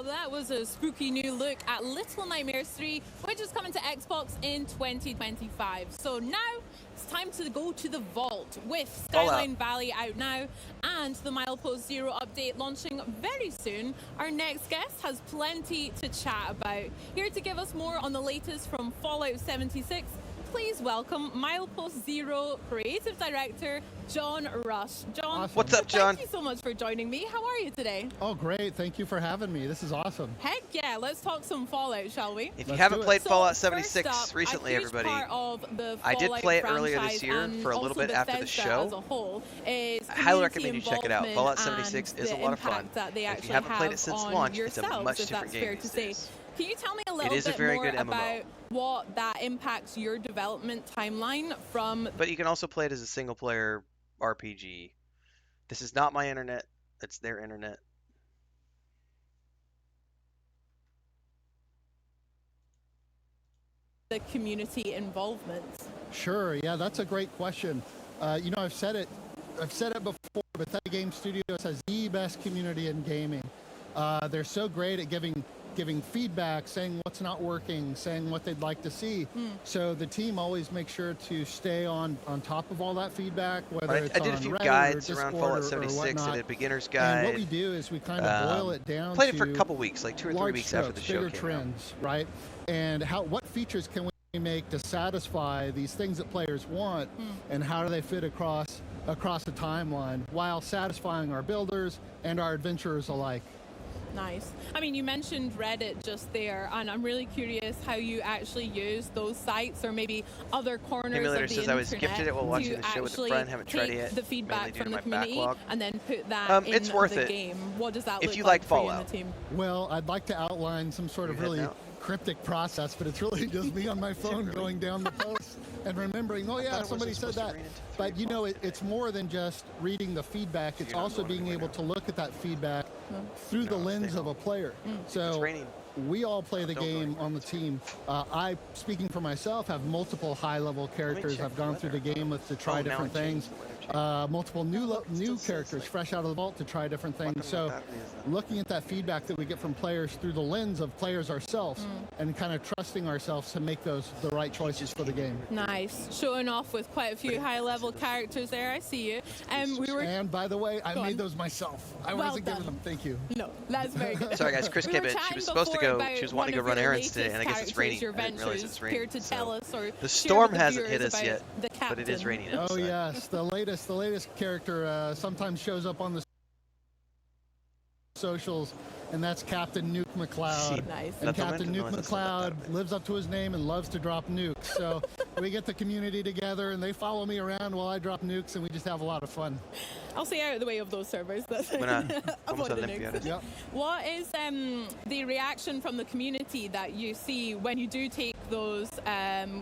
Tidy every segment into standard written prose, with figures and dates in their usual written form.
that was a spooky new look at Little Nightmares 3, which is coming to Xbox in 2025. So now it's time to go to the vault with Skyline Valley out now and the Milepost Zero update launching very soon. Our next guest has plenty to chat about. Here to give us more on the latest from Fallout 76, please welcome Milepost Zero Creative Director John Rush. John, awesome. What's up, John? Thank you so much for joining me. How are you today? Oh, great. Thank you for having me. This is awesome. Heck yeah. Let's talk some Fallout, shall we? If you haven't played Fallout 76 recently, everybody, I did play it earlier this year for a little bit after the show. I highly recommend you check it out. Fallout 76 is a lot of fun. If you haven't played it since launch, it's a much different game these days. Can you tell me a little bit more about what that impacts your development timeline from... But you can also play it as a single-player RPG. This is not my internet. It's their internet. The community involvement. Sure. Yeah, that's a great question. You know, I've said it before, Bethesda Game Studios has the best community in gaming. They're so great at giving feedback, saying what's not working, saying what they'd like to see. So the team always makes sure to stay on top of all that feedback, whether it's I did a few guides around Fallout 76. I did a beginner's guide. And what we do is we kind of boil it down. Played it for a couple weeks, like 2 or 3 weeks after the show came trends, out. Right? And what features can we make to satisfy these things that players want, and how do they fit across the timeline while satisfying our builders and our adventurers alike. Nice. I mean, you mentioned Reddit just there, and I'm really curious how you actually use those sites or maybe other corners of the internet I was gifted it while watching the show with a friend. Haven't tried it yet. The feedback from the community backlog. And then put that in it's worth the it. game. What does that look if you like Fallout. for you and the team? Well, I'd like to outline some sort of really cryptic process, but it's really just me on my phone going down the post and remembering, oh yeah, somebody said that. But you know, it's more than just reading the feedback. It's also being able to look at that feedback through the lens of a player. So we all play the game on the team. I, speaking for myself, have multiple high-level characters I've gone through the game with to try different things. Multiple new characters fresh out of the vault to try different things. So looking at that feedback that we get from players through the lens of players ourselves and kind of trusting ourselves to make the right choices for the game. Nice. Showing off with quite a few high-level characters there. I see you. And by the way, I made those myself. I wasn't giving them. Thank you. No, that's very good. Sorry guys, Chris came in. She was supposed to go. She was wanting to go run errands today, and I guess it's raining. I didn't realize it's raining. The storm hasn't hit us yet, but it is raining outside. Oh yes, the latest character sometimes shows up on the socials, and that's Captain Nuke McCloud. Nice. And Captain Nuke McCloud lives up to his name and loves to drop nukes. So we get the community together, and they follow me around while I drop nukes, and we just have a lot of fun. I'll stay out of the way of those servers. Yep. What is the reaction from the community that you see when you do take those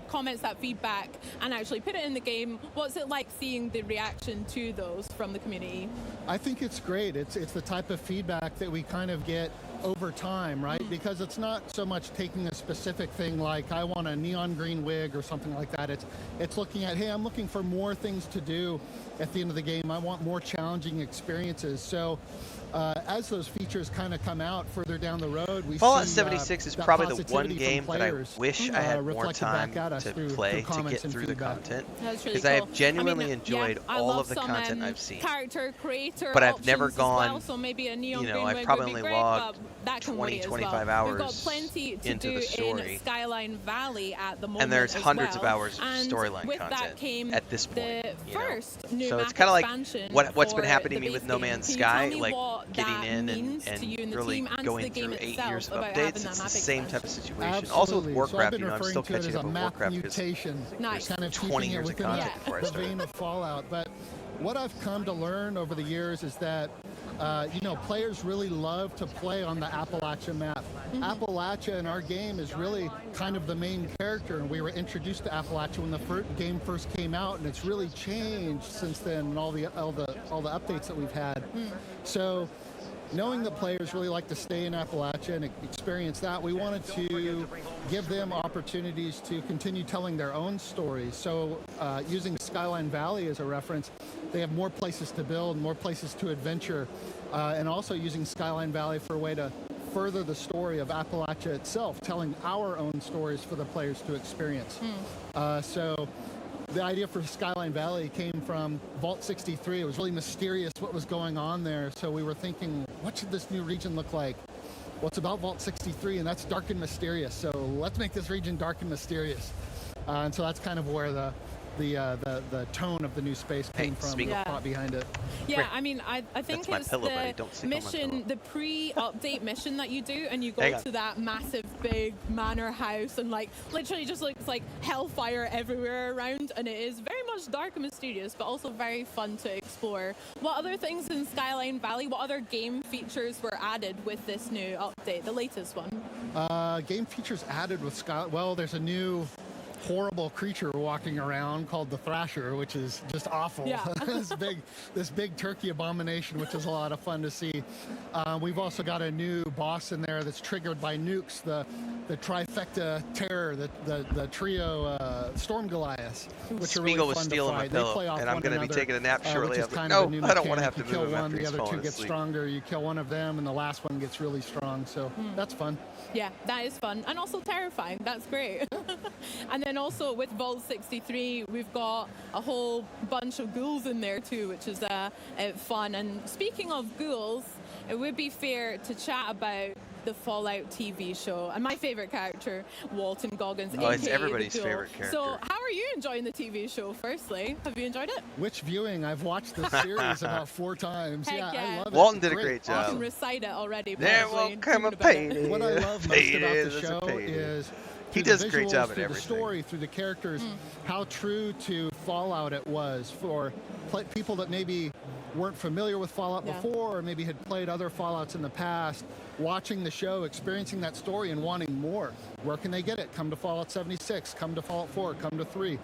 comments, that feedback, and actually put it in the game? What's it like seeing the reaction to those from the community? I think it's great. It's the type of feedback that we kind of get over time, right? Because it's not so much taking a specific thing like I want a neon green wig or something like that. It's looking at, hey, I'm looking for more things to do at the end of the game. I want more challenging experiences. So as those features kind of come out further down the road, we Fallout see 76 is probably the one game that I wish I had more time to play to get through the content, because I have genuinely enjoyed all of the content I've seen. Character creator, but I've never gone. So maybe a neon you know, I've probably only logged 20-25 hours We've got plenty to into do the story. In Skyline Valley at the moment, and there's hundreds of hours of storyline content at this point. So it's kind of like what's been happening to me with No Man's Sky, like getting in and really going through 8 years of updates. It's the same type of situation. Absolutely. Also with Warcraft, so I'm still catching up with Warcraft because nice. kind of 20 years of content before I started. The vein of Fallout. But what I've come to learn over the years is that you know, players really love to play on the Appalachia map. Appalachia in our game is really kind of the main character, and we were introduced to Appalachia when the game first came out, and it's really changed since then, and all the updates that we've had. So knowing that players really like to stay in Appalachia and experience that, we wanted to give them opportunities to continue telling their own stories. So using Skyline Valley as a reference, they have more places to build, more places to adventure, and also using Skyline Valley for a way to further the story of Appalachia itself, telling our own stories for the players to experience. So the idea for Skyline Valley came from Vault 63. It was really mysterious what was going on there. So we were thinking, what should this new region look like? Well, it's about Vault 63, and that's dark and mysterious. So let's make this region dark and mysterious. And so that's kind of where the tone of the new space came from, the thought behind it. Yeah, I mean, I think it's the mission, the pre-update mission that you do, and you go to that massive big manor house, and like literally just looks like hellfire everywhere around, and it is very much dark and mysterious, but also very fun to explore. What other things in Skyline Valley, what other game features were added with this new update, the latest one? Game features added with well, there's a new horrible creature walking around called the Thrasher, which is just awful. Yeah. this big turkey abomination, which is a lot of fun to see. We've also got a new boss in there that's triggered by nukes, the trifecta terror, the trio Storm Goliaths, which are really fun was to stealing fight. my pillow, They play off and I'm going to be taking a nap shortly. I I don't want to have to kill move him one, after the he's other falling two get asleep. stronger. You kill one of them, and the last one gets really strong. So that's fun. Yeah, that is fun and also terrifying. That's great. And then also with Vault 63, we've got a whole bunch of ghouls in there too, which is fun. And speaking of ghouls, it would be fair to chat about the Fallout TV show and my favorite character, Walton Goggins. Oh, it's everybody's favorite character. So how are you enjoying the TV show, firstly? Have you enjoyed it? Which viewing? I've watched the series about 4 times. Heck I love it. Walton did a great I job. can recite it already. There will come a pain. What I love most about the show is he does a great job at through everything. the story, through the characters, how true to Fallout it was for people that maybe weren't familiar with Fallout before, or maybe had played other Fallouts in the past, watching the show, experiencing that story and wanting more. Where can they get it? Come to Fallout 76, come to Fallout 4, come to 3.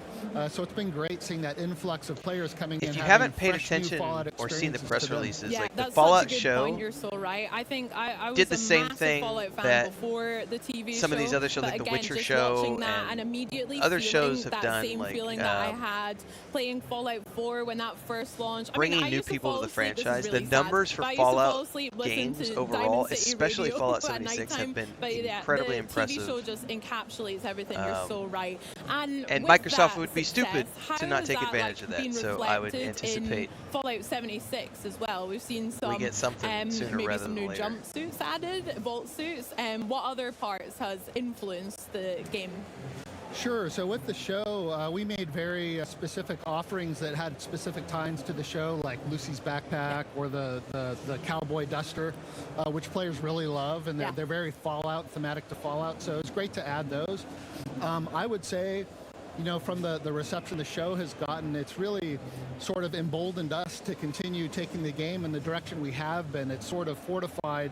So it's been great seeing that influx of players coming in. If you haven't paid attention or seen the press releases, like the Fallout show, you're so right. I think I was did the same thing that before the TV some of these other shows, like the Witcher show, and immediately other shows have that done, same like feeling that I had playing Fallout 4 when that first launched. Bringing new people to the franchise. The numbers for Fallout games overall, especially Fallout 76, have been incredibly impressive. The TV show just encapsulates everything. You're so right. And Microsoft would be stupid to not take advantage of that. So I would anticipate Fallout 76 as well. We've seen some. We get something sooner maybe rather some than new later. jumpsuits added, vault suits. What other parts has influenced the game? Sure. So with the show, we made very specific offerings that had specific ties to the show, like Lucy's backpack or the cowboy duster, which players really love, and they're very Fallout, thematic to Fallout. So it's great to add those. I would say, you know, from the reception the show has gotten, it's really sort of emboldened us to continue taking the game in the direction we have been. It's sort of fortified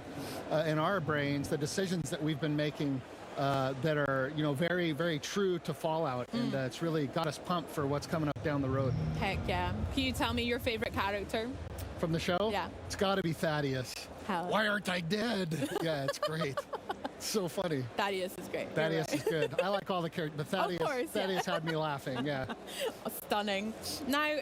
in our brains the decisions that we've been making that are, you know, very, very true to Fallout, and it's really got us pumped for what's coming up down the road. Heck yeah. Can you tell me your favorite character? From the show? Yeah. It's got to be Thaddeus. Hell. Why aren't I dead? Yeah, it's great. It's so funny. Thaddeus is great. Thaddeus is good. I like all the characters, but Thaddeus had me laughing, yeah. Stunning. Now,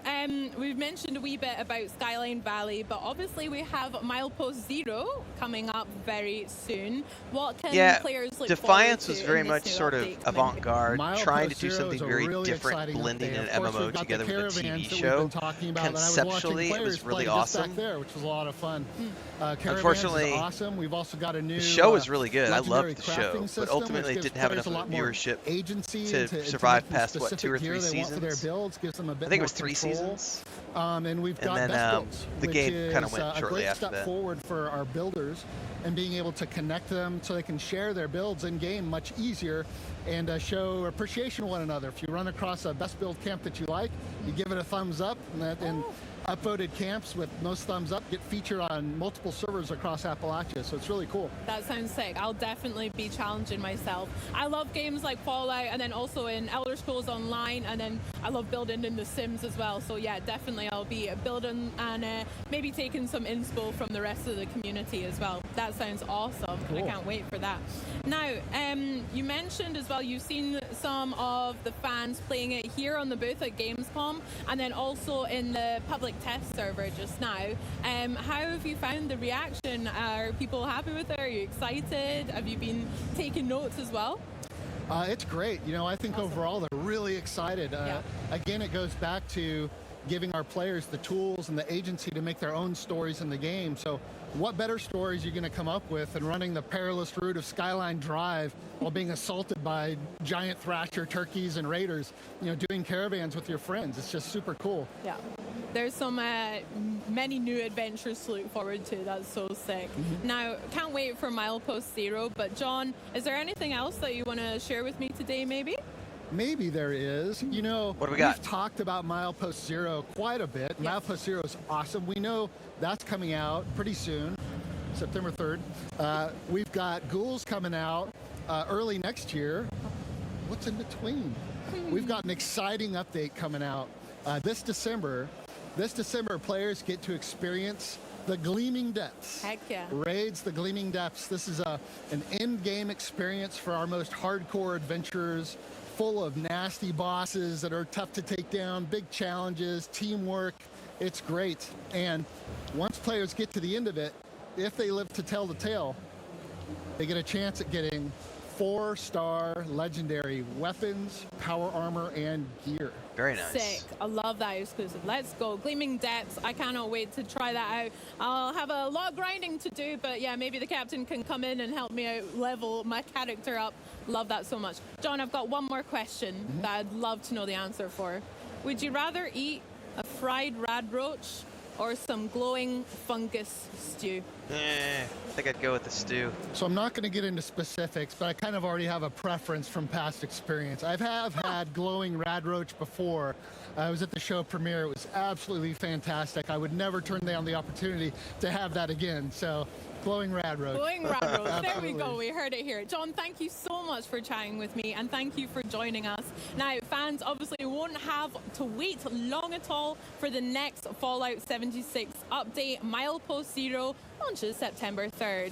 we've mentioned a wee bit about Skyline Valley, but obviously we have Milepost Zero coming up very soon. What can players look Defiance forward was to very in much this sort of avant-garde, trying to do something very really different, blending an MMO together with a TV show. Conceptually, it was really awesome. Back there, which was a lot of fun. Unfortunately, awesome. We've also got a new. The show was really good. I loved the show, system, but ultimately it didn't have enough viewership to survive past what, 2 or 3 seasons. Their builds, gives them a bit I think it was more 3 control. seasons. And we've got then, best builds, the game kind of went a shortly great after step that. forward for our builders, and being able to connect them so they can share their builds in game much easier, and show appreciation to one another. If you run across a best build camp that you like, you give it a thumbs up, and upvoted camps with most thumbs up get featured on multiple servers across Appalachia, so it's really cool. That sounds sick. I'll definitely be challenging myself. I love games like Fallout, and then also in Elder Scrolls Online, and then I love building in The Sims as well. So yeah, definitely I'll be building and maybe taking some inspo from the rest of the community as well. That sounds awesome. Cool. I can't wait for that. Now, you mentioned as well, you've seen some of the fans playing it here on the booth at Gamescom, and then also in the public test server just now. How have you found the reaction? Are people happy with it? Are you excited? Have you been taking notes as well? It's great. You know, I think awesome. Overall they're really excited. Again, it goes back to giving our players the tools and the agency to make their own stories in the game. So what better stories are you going to come up with than running the perilous route of Skyline Drive while being assaulted by giant thrasher turkeys and raiders, you know, doing caravans with your friends. It's just super cool. Yeah. There's some many new adventures to look forward to. That's so sick. Now, can't wait for Milepost Zero, but John, is there anything else that you want to share with me today maybe? Maybe there is. You know, what do we got? We've talked about Milepost Zero quite a bit. Yes. Milepost Zero is awesome. We know that's coming out pretty soon, September 3rd. We've got Ghouls coming out early next year. What's in between? We've got an exciting update coming out this December. This December, players get to experience the Gleaming Depths. Heck yeah. Raids the Gleaming Depths. This is an end-game experience for our most hardcore adventurers, full of nasty bosses that are tough to take down, big challenges, teamwork. It's great. And once players get to the end of it, if they live to tell the tale, they get a chance at getting 4-star legendary weapons, power armor, and gear. Very nice. Sick. I love that exclusive. Let's go. Gleaming Depths. I cannot wait to try that out. I'll have a lot of grinding to do, but yeah, maybe the captain can come in and help me out, level my character up. Love that so much. John, I've got one more question that I'd love to know the answer for. Would you rather eat a fried rad roach or some glowing fungus stew? I think I'd go with the stew. So I'm not going to get into specifics, but I kind of already have a preference from past experience. I have had glowing rad roach before. I was at the show premiere. It was absolutely fantastic. I would never turn down the opportunity to have that again. So glowing rad roach. Glowing rad roach. There we go. We heard it here. John, thank you so much for chatting with me, and thank you for joining us. Now, fans obviously won't have to wait long at all for the next Fallout 76 update. Milepost Zero launches September 3rd.